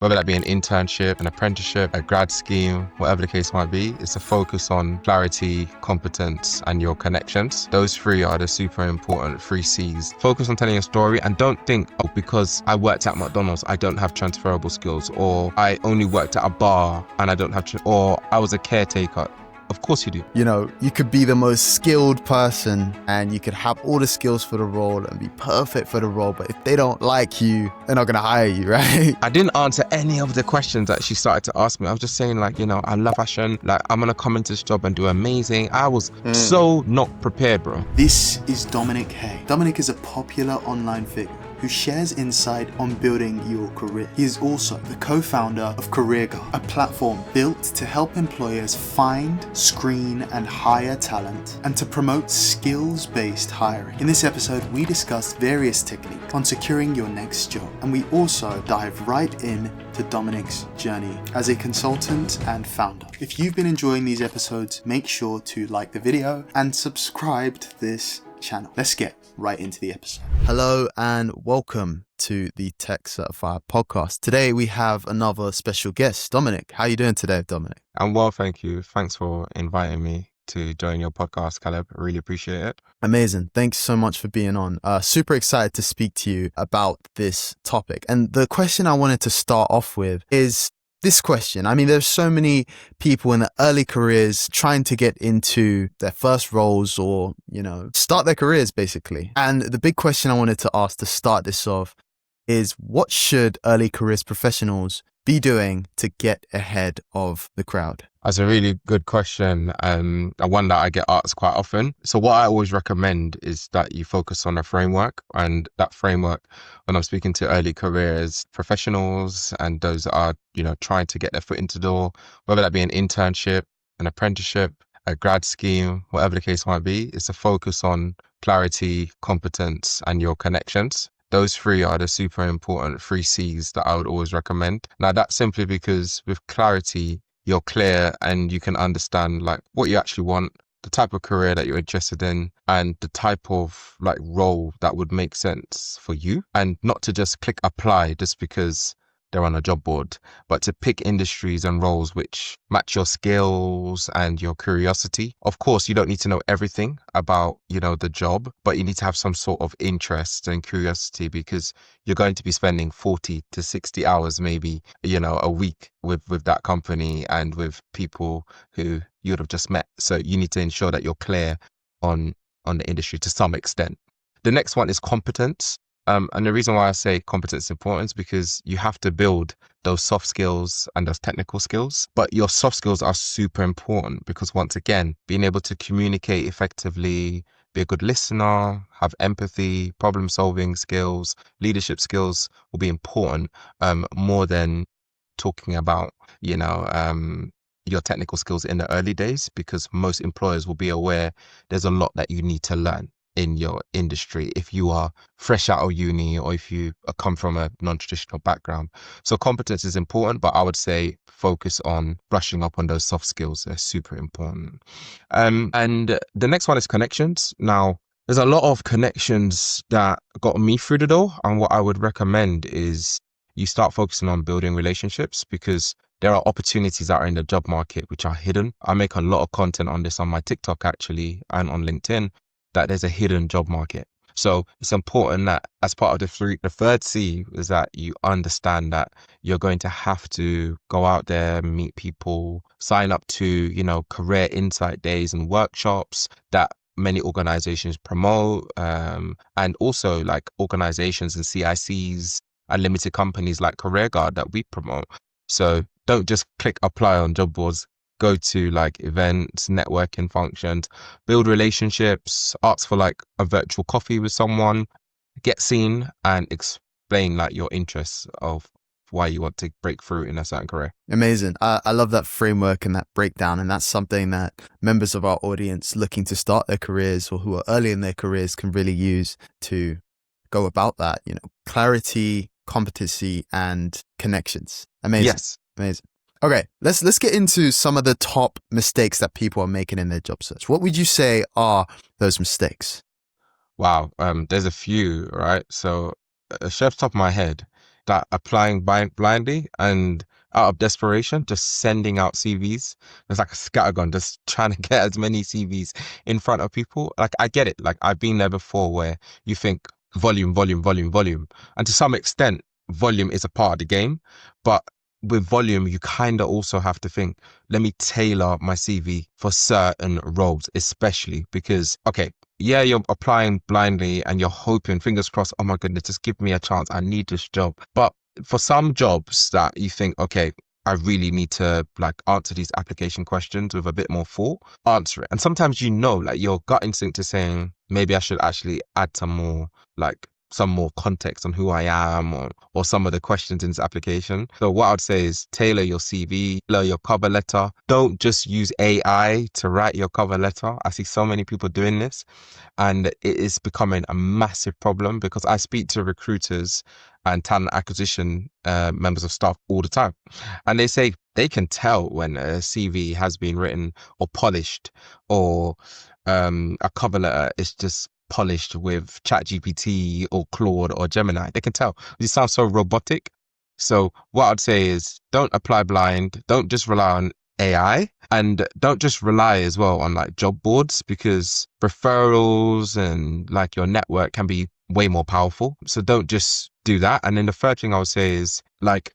whether that be an internship, an apprenticeship, a grad scheme, whatever the case might be, it's a focus on clarity, competence, and your connections. Those three are the super important three C's. Focus on telling a story and don't think, oh, because I worked at McDonald's, I don't have transferable skills, or I only worked at a bar and I don't have, or I was a caretaker. Of course you do. You know, you could be the most skilled person and you could have all the skills for the role and be perfect for the role, but if they don't like you, they're not going to hire you, right? I didn't answer any of the questions that she started to ask me. I was just saying, like, you know, I love fashion. Like, I'm going to come into this job and do amazing. I was so not prepared, bro. This is Dominic Hay. Dominic is a popular online figure who shares insight on building your career. He is also the co-founder of Career Guard, a platform built to help employers find, screen, and hire talent, and to promote skills-based hiring. In this episode, we discuss various techniques on securing your next job, and we also dive right in to Dominic's journey as a consultant and founder. If you've been enjoying these episodes, make sure to like the video and subscribe to this channel. Let's get right into the episode. Hello and welcome to the Tech Certified podcast. Today we have another special guest, Dominic. How are you doing today, Dominic? I'm well, thank you. Thanks for inviting me to join your podcast, Caleb. I really appreciate it. Amazing. Thanks so much for being on. Super excited to speak to you about this topic. And the question I wanted to start off with is this question. I mean, there's so many people in their early careers trying to get into their first roles or, you know, start their careers basically. And the big question I wanted to ask to start this off is, what should early careers professionals be doing to get ahead of the crowd? That's a really good question, and one that I get asked quite often. So what I always recommend is that you focus on a framework, and that framework, when I'm speaking to early careers professionals and those that are, you know, trying to get their foot into the door, whether that be an internship, an apprenticeship, a grad scheme, whatever the case might be, it's a focus on clarity, competence, and your connections. Those three are the super important three C's that I would always recommend. Now, that's simply because with clarity, you're clear and you can understand like what you actually want, the type of career that you're interested in, and the type of like role that would make sense for you, and not to just click apply just because they're on a job board, but to pick industries and roles which match your skills and your curiosity. Of course, you don't need to know everything about, you know, the job, but you need to have some sort of interest and curiosity because you're going to be spending 40 to 60 hours, maybe, you know, a week with that company and with people who you would have just met. So you need to ensure that you're clear on the industry to some extent. The next one is competence. And the reason why I say competence is important is because you have to build those soft skills and those technical skills. But your soft skills are super important because, once again, being able to communicate effectively, be a good listener, have empathy, problem solving skills, leadership skills will be important more than talking about, you know, your technical skills in the early days, because most employers will be aware there's a lot that you need to learn in your industry if you are fresh out of uni or if you come from a non-traditional background. So competence is important, but I would say focus on brushing up on those soft skills. They're super important. And the next one is connections. Now, there's a lot of connections that got me through the door, and what I would recommend is you start focusing on building relationships, because there are opportunities that are in the job market which are hidden. I make a lot of content on this on my TikTok actually and on LinkedIn, that there's a hidden job market. So it's important that as part of the third C is that you understand that you're going to have to go out there, meet people, sign up to, you know, career insight days and workshops that many organizations promote, and also like organizations and CICs and limited companies like Career Guard that we promote. So don't just click apply on job boards. Go to like events, networking functions, build relationships, ask for like a virtual coffee with someone, get seen, and explain like your interests of why you want to break through in a certain career. Amazing. I love that framework and that breakdown. And that's something that members of our audience looking to start their careers or who are early in their careers can really use to go about that, you know, clarity, competency, and connections. Amazing. Yes. Amazing. Okay, let's get into some of the top mistakes that people are making in their job search. What would you say are those mistakes? Wow. There's a few, right? So straight off the top of my head, that applying blindly and out of desperation, just sending out CVs. It's like a scattergun, just trying to get as many CVs in front of people. Like, I get it. Like, I've been there before where you think volume, volume, volume, volume. And to some extent, volume is a part of the game. But with volume, you kind of also have to think, let me tailor my CV for certain roles, especially because, okay, yeah, you're applying blindly and you're hoping, fingers crossed, oh my goodness, just give me a chance. I need this job. But for some jobs that you think, okay, I really need to like answer these application questions with a bit more thought, answer it. And sometimes, like your gut instinct is saying, maybe I should actually add some more context on who I am or some of the questions in this application. So what I'd say is tailor your CV, tailor your cover letter. Don't just use AI to write your cover letter. I see so many people doing this and it is becoming a massive problem because I speak to recruiters and talent acquisition members of staff all the time. And they say they can tell when a CV has been written or polished or a cover letter is just polished with ChatGPT or Claude or Gemini. They can tell. It sounds so robotic. So what I'd say is don't apply blind. Don't just rely on AI and don't just rely as well on like job boards because referrals and like your network can be way more powerful. So don't just do that. And then the third thing I would say is like,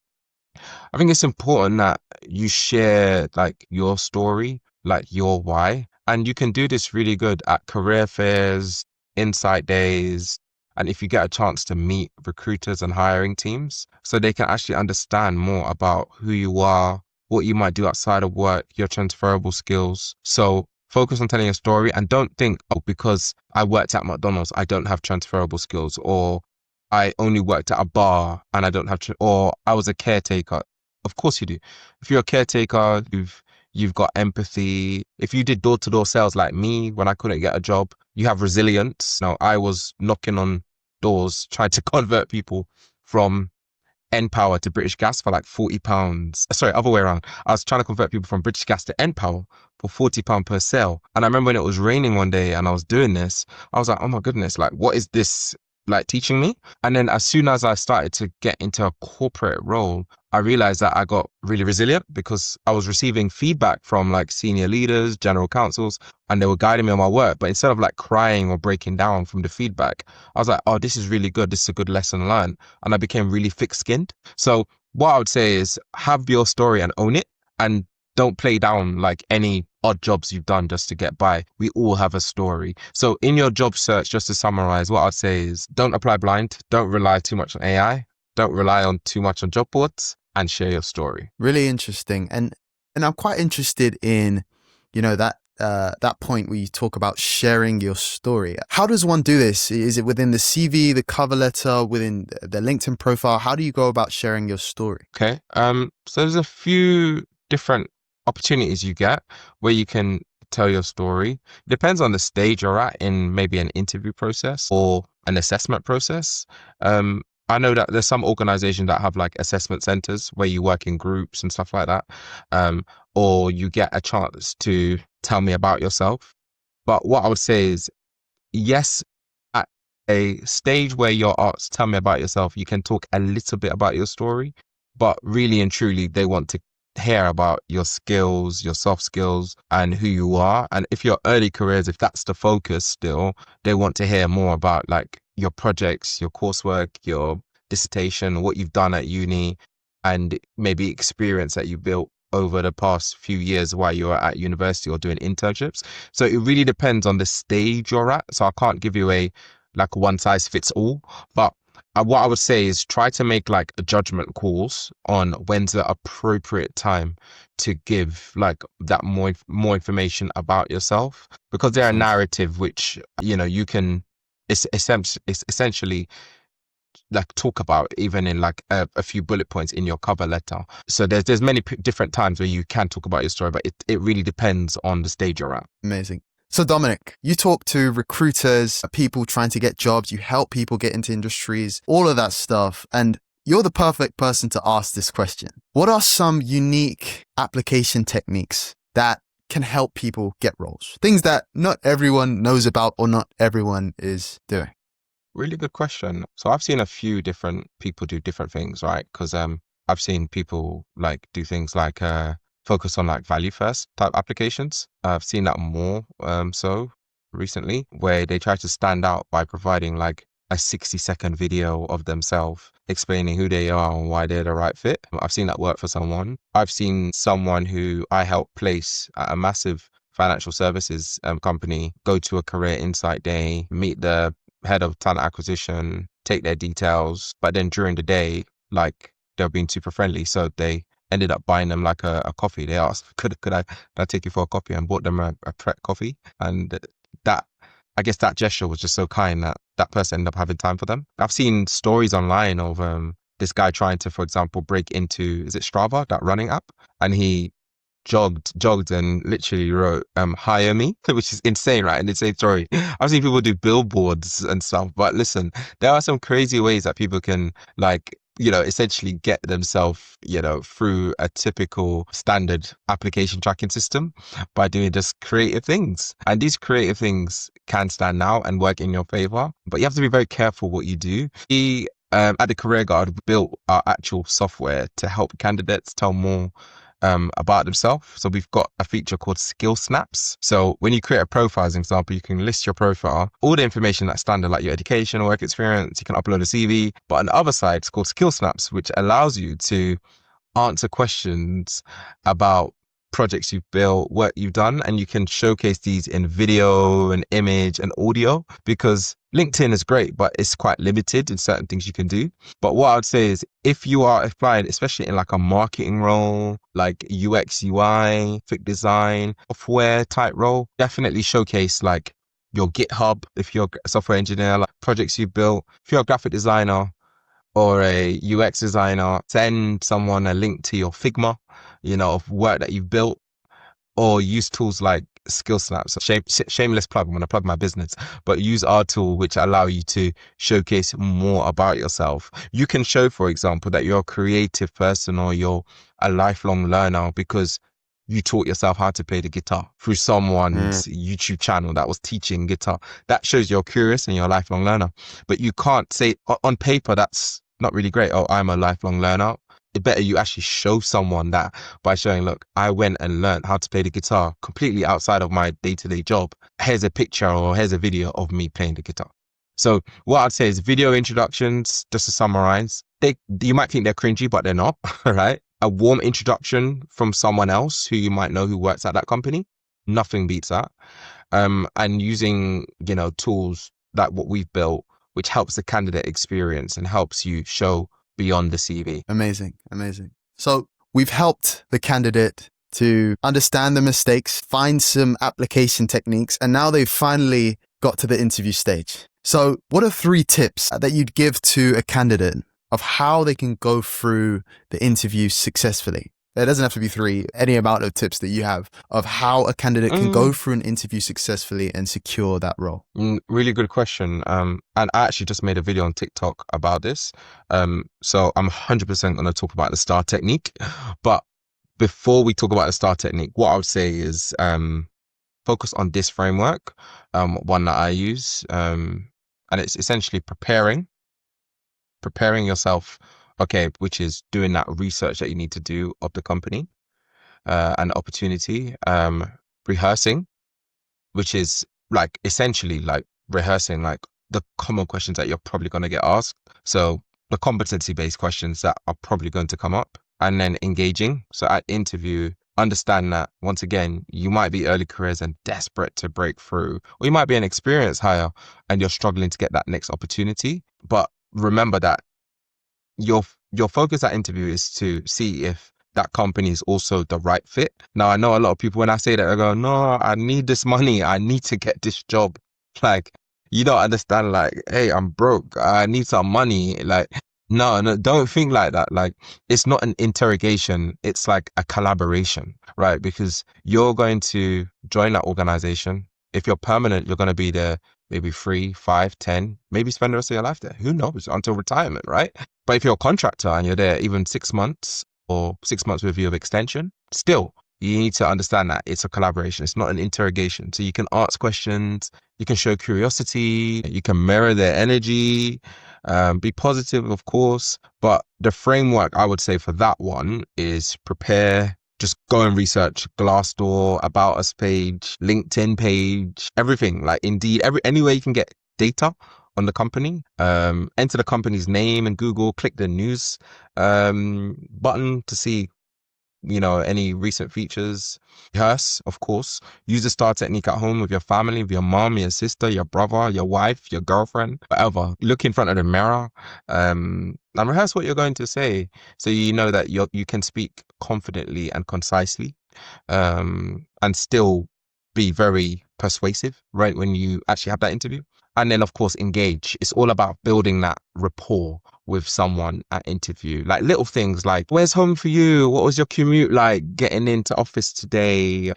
I think it's important that you share like your story, like your why. And you can do this really good at career fairs, insight days, and if you get a chance to meet recruiters and hiring teams so they can actually understand more about who you are, what you might do outside of work, your transferable skills. So focus on telling your story and don't think, oh, because I worked at McDonald's, I don't have transferable skills, or I only worked at a bar and I don't have, or I was a caretaker. Of course you do. If you're a caretaker, you've got empathy. If you did door-to-door sales like me when I couldn't get a job, you have resilience. Now, I was knocking on doors, trying to convert people from N-Power to British Gas for like £40. Sorry, other way around. I was trying to convert people from British Gas to N-Power for £40 per sale. And I remember when it was raining one day and I was doing this, I was like, oh my goodness, like what is this like teaching me? And then as soon as I started to get into a corporate role, I realized that I got really resilient because I was receiving feedback from like senior leaders, general counsels, and they were guiding me on my work. But instead of like crying or breaking down from the feedback, I was like, oh, this is really good. This is a good lesson learned. And I became really thick-skinned. So what I would say is have your story and own it and don't play down like any odd jobs you've done just to get by. We all have a story. So in your job search, just to summarize, what I'd say is don't apply blind. Don't rely too much on AI. Don't rely on too much on job boards and share your story. Really interesting. And I'm quite interested in, that point where you talk about sharing your story. How does one do this? Is it within the CV, the cover letter, within the LinkedIn profile? How do you go about sharing your story? Okay. So there's a few different opportunities you get where you can tell your story. It depends on the stage you're at in maybe an interview process or an assessment process. I know that there's some organizations that have like assessment centers where you work in groups and stuff like that. Or you get a chance to tell me about yourself. But what I would say is, yes, at a stage where you're asked, tell me about yourself, you can talk a little bit about your story, but really and truly, they want to hear about your skills, your soft skills and who you are. And if your early careers, if that's the focus still, they want to hear more about like your projects, your coursework, your dissertation, what you've done at uni and maybe experience that you built over the past few years while you were at university or doing internships. So it really depends on the stage you're at. So I can't give you a like one size fits all, but what I would say is try to make like judgment calls on when's the appropriate time to give like that more information about yourself, because they're a narrative which, you can, it's essentially like talk about even in like a few bullet points in your cover letter. So there's many different times where you can talk about your story, but it really depends on the stage you're at. Amazing. So Dominic, you talk to recruiters, people trying to get jobs, you help people get into industries, all of that stuff. And you're the perfect person to ask this question. What are some unique application techniques that can help people get roles? Things that not everyone knows about or not everyone is doing. Really good question. So I've seen a few different people do different things, right? Because I've seen people like do things like focus on like value first type applications. I've seen that more so recently, where they try to stand out by providing like a 60-second video of themselves explaining who they are and why they're the right fit. I've seen that work for someone. I've seen someone who I helped place at a massive financial services company go to a career insight day, meet the head of talent acquisition, take their details, but then during the day, like they were being super friendly, so they ended up buying them like a coffee. They asked, could I take you for a coffee, and bought them a Pret coffee. And that, I guess that gesture was just so kind that that person ended up having time for them. I've seen stories online of this guy trying to, for example, break into, is it Strava, that running app? And he jogged and literally wrote hire me, which is insane, right? And it's a story. I've seen people do billboards and stuff, but listen, there are some crazy ways that people can like, you know, essentially get themselves, you know, through a typical standard application tracking system by doing just creative things. And these creative things can stand out and work in your favor, but you have to be very careful what you do. At the Career Guard, we built our actual software to help candidates tell more about themselves. So we've got a feature called Skill Snaps. So when you create a profile, as an example, you can list your profile, all the information that's standard, like your education, work experience, you can upload a CV. But on the other side, it's called Skill Snaps, which allows you to answer questions about projects you've built, work you've done, and you can showcase these in video and image and audio, because LinkedIn is great, but it's quite limited in certain things you can do. But what I'd say is if you are applying, especially in like a marketing role, like UX, UI, graphic design, software type role, definitely showcase like your GitHub, if you're a software engineer, like projects you've built. If you're a graphic designer or a UX designer, send someone a link to your Figma, you know, of work that you've built, or use tools like Skill Snaps. Shameless plug, I'm going to plug my business, but use our tool, which allow you to showcase more about yourself. You can show, for example, that you're a creative person or you're a lifelong learner because you taught yourself how to play the guitar through someone's YouTube channel that was teaching guitar. That shows you're curious and you're a lifelong learner. But you can't say on paper, that's not really great. Oh, I'm a lifelong learner. It better you actually show someone that by showing, look, I went and learned how to play the guitar completely outside of my day-to-day job. Here's a picture or here's a video of me playing the guitar. So what I'd say is video introductions, just to summarize, you might think they're cringy, but they're not, right? A warm introduction from someone else who you might know who works at that company, nothing beats that. And using, you know, tools like what we've built, which helps the candidate experience and helps you show beyond the CV. Amazing. So we've helped the candidate to understand the mistakes, find some application techniques, and now they've finally got to the interview stage. So what are 3 tips that you'd give to a candidate of how they can go through the interview successfully? There doesn't have to be 3, any amount of tips that you have of how a candidate can go through an interview successfully and secure that role. Really good question. And I actually just made a video on TikTok about this. So I'm 100% going to talk about the STAR technique. But before we talk about the STAR technique, what I would say is focus on this framework, one that I use. And it's essentially preparing yourself, okay, which is doing that research that you need to do of the company and the opportunity. Rehearsing, which is like essentially like rehearsing like the common questions that you're probably going to get asked. So the competency-based questions that are probably going to come up. And then engaging. So at interview, understand that once again, you might be early careers and desperate to break through, or you might be an experienced hire and you're struggling to get that next opportunity. But remember that your focus at interview is to see if that company is also the right fit. Now, I know a lot of people, when I say that, I go, no, I need this money. I need to get this job. Like, you don't understand, like, hey, I'm broke. I need some money. Like, no, don't think like that. Like, it's not an interrogation. It's like a collaboration, right? Because you're going to join that organization. If you're permanent, you're going to be there maybe 3, 5, 10, maybe spend the rest of your life there. Who knows? Until retirement, right? But if you're a contractor and you're there even 6 months or 6 months with a view of extension, still, you need to understand that it's a collaboration. It's not an interrogation. So you can ask questions, you can show curiosity, you can mirror their energy, be positive, of course. But the framework I would say for that one is prepare. Just go and research Glassdoor, About Us page, LinkedIn page, everything. Like Indeed, anywhere you can get data on the company. Enter the company's name in Google, click the news button to see any recent features. Rehearse, of course. Use the STAR technique at home with your family, with your mom, your sister, your brother, your wife, your girlfriend, whatever. Look in front of the mirror, and rehearse what you're going to say, so you know that you can speak confidently and concisely, and still be very persuasive, right, when you actually have that interview. And then, of course, engage. It's all about building that rapport with someone at interview. Like little things like, where's home for you? What was your commute like getting into office today?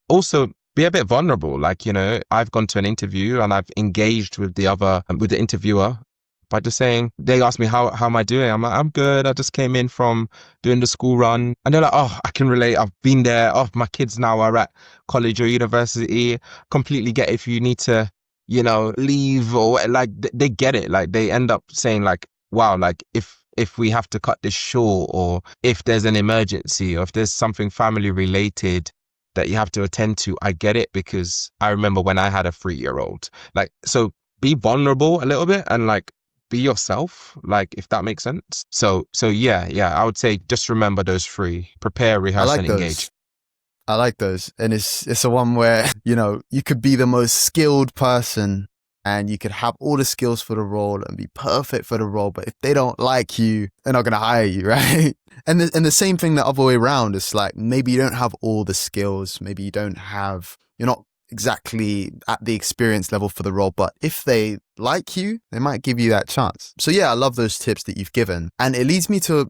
Also be a bit vulnerable. Like, I've gone to an interview and I've engaged with the interviewer by just saying, they asked me, how am I doing? I'm like, I'm good. I just came in from doing the school run. And they're like, oh, I can relate. I've been there. Oh, my kids now are at college or university. Completely get it if you need to leave, or like they get it. Like they end up saying like, wow, like if we have to cut this short, or if there's an emergency, or if there's something family related that you have to attend to, I get it, because I remember when I had a 3-year-old. Like, so be vulnerable a little bit and like be yourself, like, if that makes sense. So yeah, I would say just remember those 3: prepare, rehearse, and engage. I like those. And it's a one where, you could be the most skilled person and you could have all the skills for the role and be perfect for the role. But if they don't like you, they're not going to hire you, right? And the same thing the other way around. It's like, maybe you don't have all the skills. Maybe you're not exactly at the experience level for the role. But if they like you, they might give you that chance. So yeah, I love those tips that you've given. And it leads me to,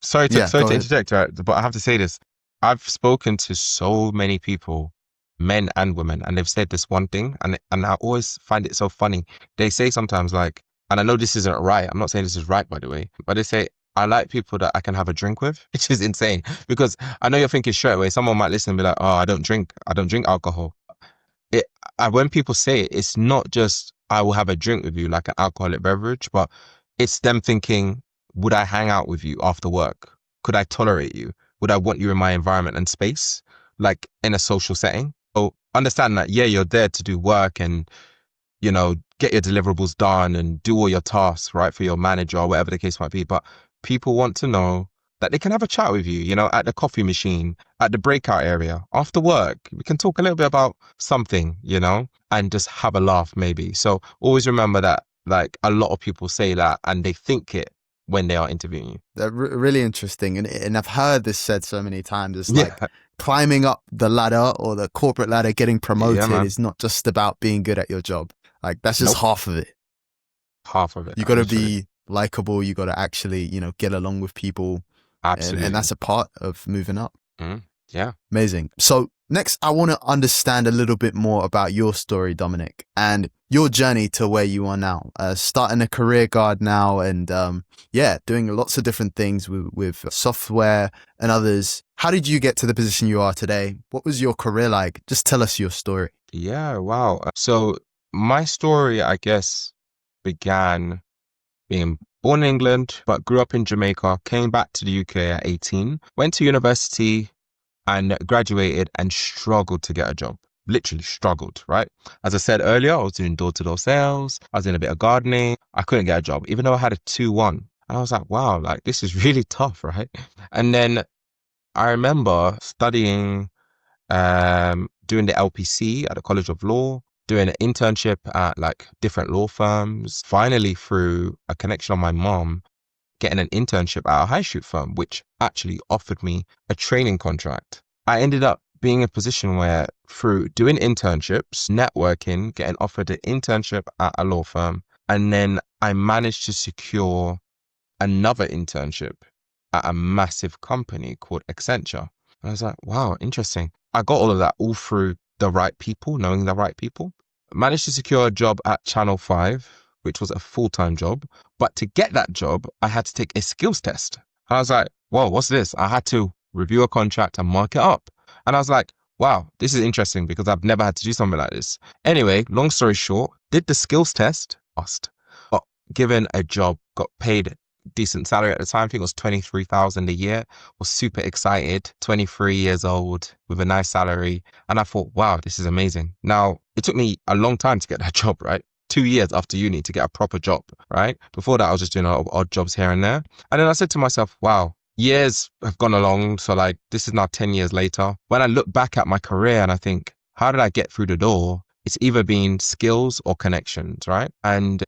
Sorry to interject, right? But I have to say this. I've spoken to so many people, men and women, and they've said this one thing, and I always find it so funny. They say sometimes like, and I know this isn't right, I'm not saying this is right, by the way, but they say, I like people that I can have a drink with, which is insane, because I know you're thinking straight away, someone might listen and be like, oh, I don't drink alcohol. When people say it, it's not just, I will have a drink with you, like an alcoholic beverage, but it's them thinking, would I hang out with you after work? Could I tolerate you? Would I want you in my environment and space, like in a social setting? So understand that, yeah, you're there to do work and, get your deliverables done and do all your tasks, right, for your manager or whatever the case might be. But people want to know that they can have a chat with you, at the coffee machine, at the breakout area, after work. We can talk a little bit about something, and just have a laugh maybe. So always remember that, like, a lot of people say that and they think it when they are interviewing you. They're really interesting. And I've heard this said so many times. It's like climbing up the ladder, or the corporate ladder, getting promoted is not just about being good at your job. Like, that's just half of it. Half of it. You got to be likable. You got to actually, get along with people. Absolutely. And that's a part of moving up. Yeah. Amazing. So next, I want to understand a little bit more about your story, Dominic, and your journey to where you are now, starting a career guard now, and doing lots of different things with software and others. How did you get to the position you are today? What was your career like? Just tell us your story. Yeah, wow. So my story, I guess, began being born in England, but grew up in Jamaica, came back to the UK at 18, went to university and graduated and struggled to get a job. Literally struggled, right? As I said earlier, I was doing door-to-door sales. I was doing a bit of gardening. I couldn't get a job, even though I had a 2-1. And I was like, wow, like, this is really tough, right? And then I remember studying, doing the LPC at the College of Law, doing an internship at like different law firms. Finally, through a connection of my mom, getting an internship at a high street firm, which actually offered me a training contract. I ended up being in a position where, through doing internships, networking, getting offered an internship at a law firm, and then I managed to secure another internship at a massive company called Accenture. And I was like, wow, interesting. I got all of that all through the right people, knowing the right people. Managed to secure a job at Channel 5, which was a full-time job. But to get that job, I had to take a skills test. And I was like, whoa, what's this? I had to review a contract and mark it up. And I was like, wow, this is interesting because I've never had to do something like this. Anyway, long story short, did the skills test, passed, got given a job, got paid decent salary at the time. I think it was 23,000 a year. Was super excited. 23 years old with a nice salary. And I thought, wow, this is amazing. Now, it took me a long time to get that job, right? 2 years after uni to get a proper job, right? Before that, I was just doing a lot of odd jobs here and there. And then I said to myself, wow, years have gone along. So like, this is now 10 years later. When I look back at my career and I think, how did I get through the door? It's either been skills or connections, right? And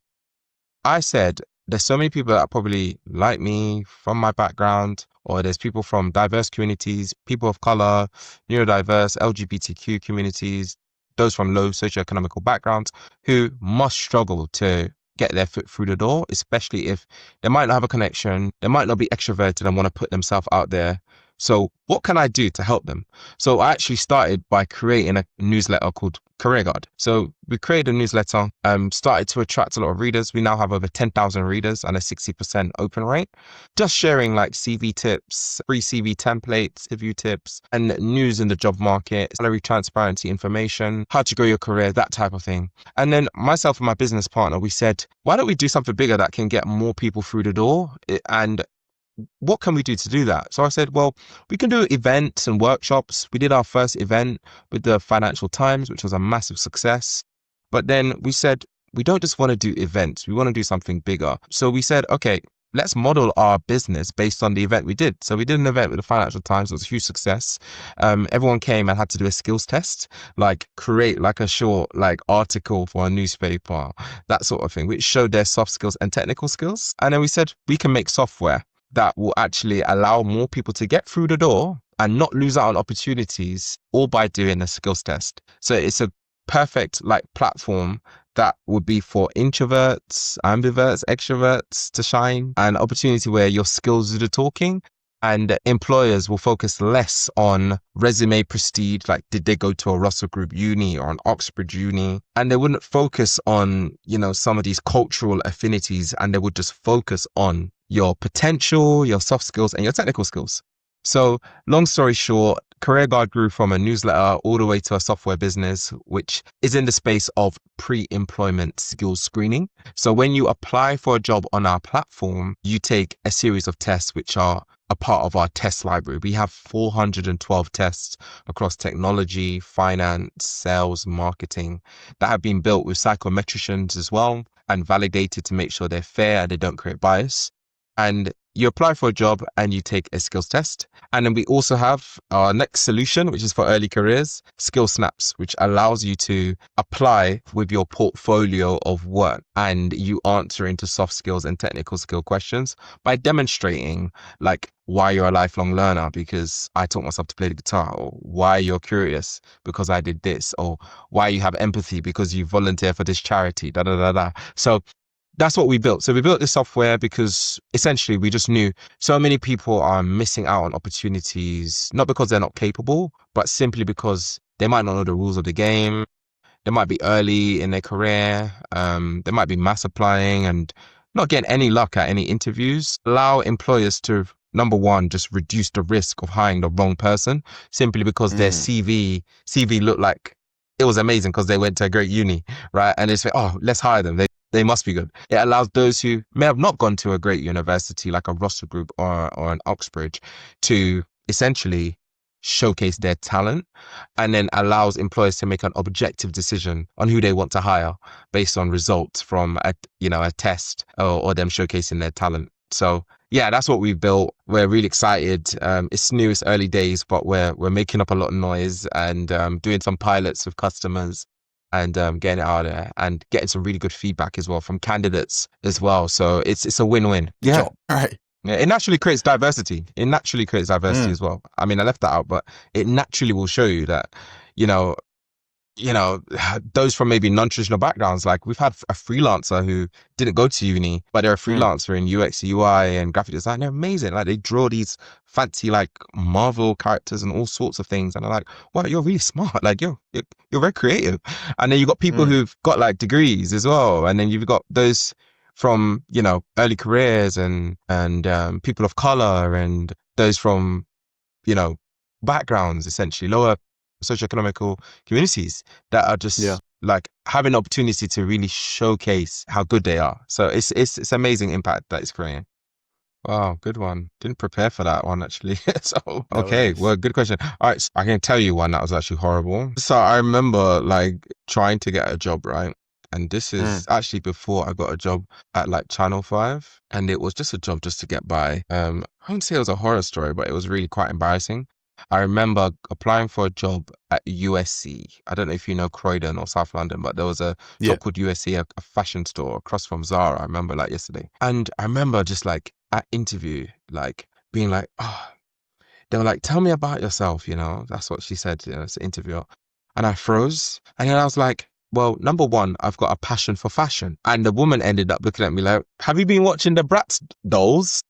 I said, there's so many people that probably like me from my background, or there's people from diverse communities, people of color, neurodiverse, LGBTQ communities, those from low socioeconomical backgrounds who must struggle to get their foot through the door, especially if they might not have a connection, they might not be extroverted and want to put themselves out there. So what can I do to help them? So I actually started by creating a newsletter called Career Guard. So we created a newsletter, started to attract a lot of readers. We now have over 10,000 readers and a 60% open rate. Just sharing like CV tips, free CV templates, interview tips, and news in the job market, salary transparency information, how to grow your career, that type of thing. And then myself and my business partner, we said, why don't we do something bigger that can get more people through the door? And what can we do to do that? So I said, well, we can do events and workshops. We did our first event with the Financial Times, which was a massive success. But then we said, we don't just want to do events. We want to do something bigger. So we said, okay, let's model our business based on the event we did. So we did an event with the Financial Times. It was a huge success. Everyone came and had to do a skills test, like create like a short like article for a newspaper, that sort of thing, which showed their soft skills and technical skills. And then we said, we can make software that will actually allow more people to get through the door and not lose out on opportunities, all by doing a skills test. So it's a perfect like platform that would be for introverts, ambiverts, extroverts to shine, an opportunity where your skills do the talking. And employers will focus less on resume prestige, like did they go to a Russell Group uni or an Oxford uni? And they wouldn't focus on, some of these cultural affinities, and they would just focus on your potential, your soft skills, and your technical skills. So long story short, Career Guard grew from a newsletter all the way to a software business, which is in the space of pre-employment skills screening. So when you apply for a job on our platform, you take a series of tests, which are a part of our test library. We have 412 tests across technology, finance, sales, marketing that have been built with psychometricians as well and validated to make sure they're fair and they don't create bias. And you apply for a job and you take a skills test. And then we also have our next solution, which is for early careers, Skill Snaps, which allows you to apply with your portfolio of work and you answer into soft skills and technical skill questions by demonstrating like why you're a lifelong learner because I taught myself to play the guitar, or why you're curious because I did this, or why you have empathy because you volunteer for this charity, da da da da. So that's what we built. So we built this software because essentially we just knew so many people are missing out on opportunities, not because they're not capable, but simply because they might not know the rules of the game. They might be early in their career. They might be mass applying and not getting any luck at any interviews. Allow employers to, number one, just reduce the risk of hiring the wrong person simply because their CV looked like it was amazing because they went to a great uni, right? And they say, oh, let's hire them. They must be good. It allows those who may have not gone to a great university like a Russell Group or an Oxford to essentially showcase their talent, and then allows employers to make an objective decision on who they want to hire based on results from a test or them showcasing their talent. So yeah, that's what we've built. We're really excited. It's new, it's early days, but we're making up a lot of noise and doing some pilots with customers and getting it out there and getting some really good feedback as well from candidates as well. So it's a win-win. Yeah. Right. Yeah, it naturally creates diversity. As well. I mean, I left that out, but it naturally will show you that, those from maybe non-traditional backgrounds, like we've had a freelancer who didn't go to uni, but they're a freelancer in UX, UI and graphic design. They're amazing. Like they draw these fancy like Marvel characters and all sorts of things. And I'm like, wow, you're really smart. Like you're very creative. And then you've got people who've got like degrees as well. And then you've got those from, early careers and people of color and those from, backgrounds, essentially lower socioeconomical communities that are just Yeah. like having the opportunity to really showcase how good they are. So it's amazing impact that it's creating. Wow, good one. Didn't prepare for that one actually. So, No okay, worries. well, good question. All right, so I can tell you one that was actually horrible. So I remember like trying to get a job, right? And this is actually before I got a job at like Channel 5. And it was just a job just to get by. I wouldn't say it was a horror story, but it was really quite embarrassing. I remember applying for a job at USC. I don't know if you know Croydon or South London, but there was a Yeah. shop called USC, a fashion store across from Zara. I remember like yesterday. And I remember just like at interview, like being like, oh, they were like, tell me about yourself, you know? That's what she said, you know, it's an interviewer. And I froze. And then I was like, well, number one, I've got a passion for fashion. And the woman ended up looking at me like, have you been watching the Bratz dolls?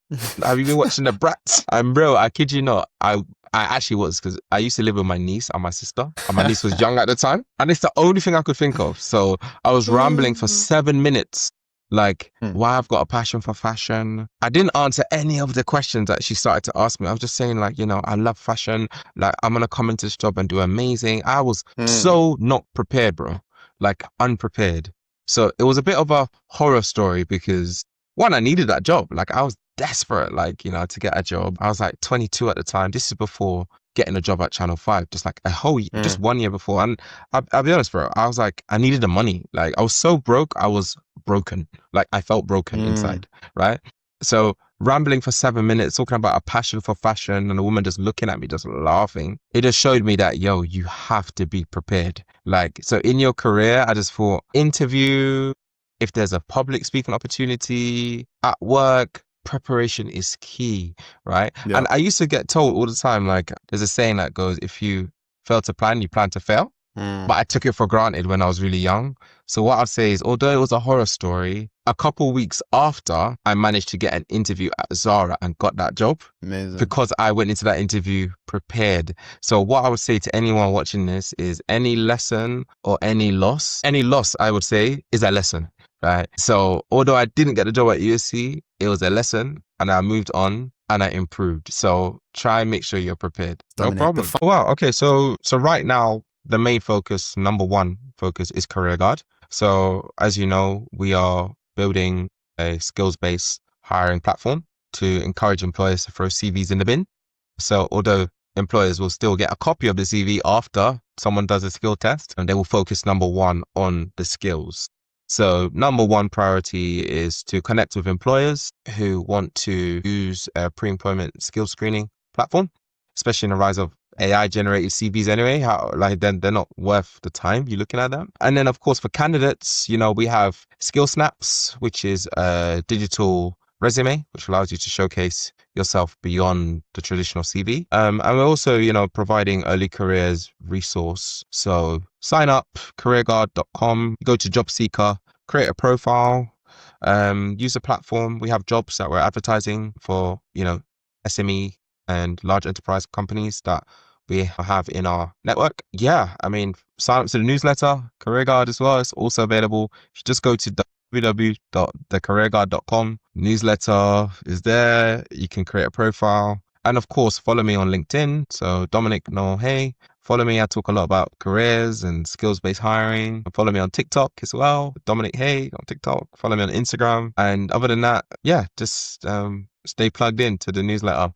Have you been watching the Bratz? And bro, I kid you not, I actually was, because I used to live with my niece and my sister, and my niece was young at the time. And it's the only thing I could think of. So I was rambling for 7 minutes, like why I've got a passion for fashion. I didn't answer any of the questions that she started to ask me. I was just saying like, you know, I love fashion. Like I'm going to come into this job and do amazing. I was so not prepared, bro, like unprepared. So it was a bit of a horror story because one, I needed that job. Like I was desperate, like, you know, to get a job. I was like 22 at the time. This is before getting a job at Channel 5, just like a whole, just 1 year before. And I'll be honest, bro, I was like, I needed the money. Like I was so broke, I was broken. Like I felt broken inside, right? So rambling for 7 minutes, talking about a passion for fashion and a woman just looking at me, just laughing. It just showed me that, yo, you have to be prepared. Like, so in your career, I just thought interview, if there's a public speaking opportunity at work, preparation is key, right? Yeah. And I used to get told all the time, like, there's a saying that goes, if you fail to plan, you plan to fail. But I took it for granted when I was really young. So what I'd say is, although it was a horror story, a couple weeks after, I managed to get an interview at Zara and got that job. Amazing. Because I went into that interview prepared. So what I would say to anyone watching this is any lesson or any loss I would say is a lesson, right? So although I didn't get the job at USC, it was a lesson and I moved on and I improved. So try and make sure you're prepared. Dominic, No problem. Wow. Okay. So right now, the main focus, number one focus is Career Guard. So as you know, we are building a skills-based hiring platform to encourage employers to throw CVs in the bin. So although employers will still get a copy of the CV after someone does a skill test, and they will focus number one on the skills. So number one priority is to connect with employers who want to use a pre-employment skill screening platform, especially in the rise of AI generated CVs anyway. How, like, then they're not worth the time you're looking at them. And then of course for candidates, you know, we have Skill Snaps, which is a digital resume, which allows you to showcase yourself beyond the traditional CV. And we're also, you know, providing early careers resource. So sign up, careerguard.com, go to job seeker, create a profile, use the platform. We have jobs that we're advertising for, you know, SME and large enterprise companies that we have in our network. Yeah, I mean, sign up to the newsletter, Career Guard as well. It's also available. If you just go to www.thecareerguard.com, newsletter is there. You can create a profile. And of course, follow me on LinkedIn. So Dominic Noel Hay. Follow me. I talk a lot about careers and skills-based hiring. Follow me on TikTok as well. Dominic Hay on TikTok. Follow me on Instagram. And other than that, yeah, just stay plugged in to the newsletter.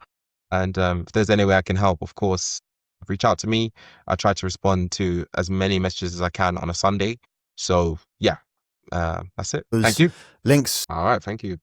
And if there's any way I can help, of course, reach out to me. I try to respond to as many messages as I can on a Sunday. So yeah, that's it. Thank you. Links. All right. Thank you.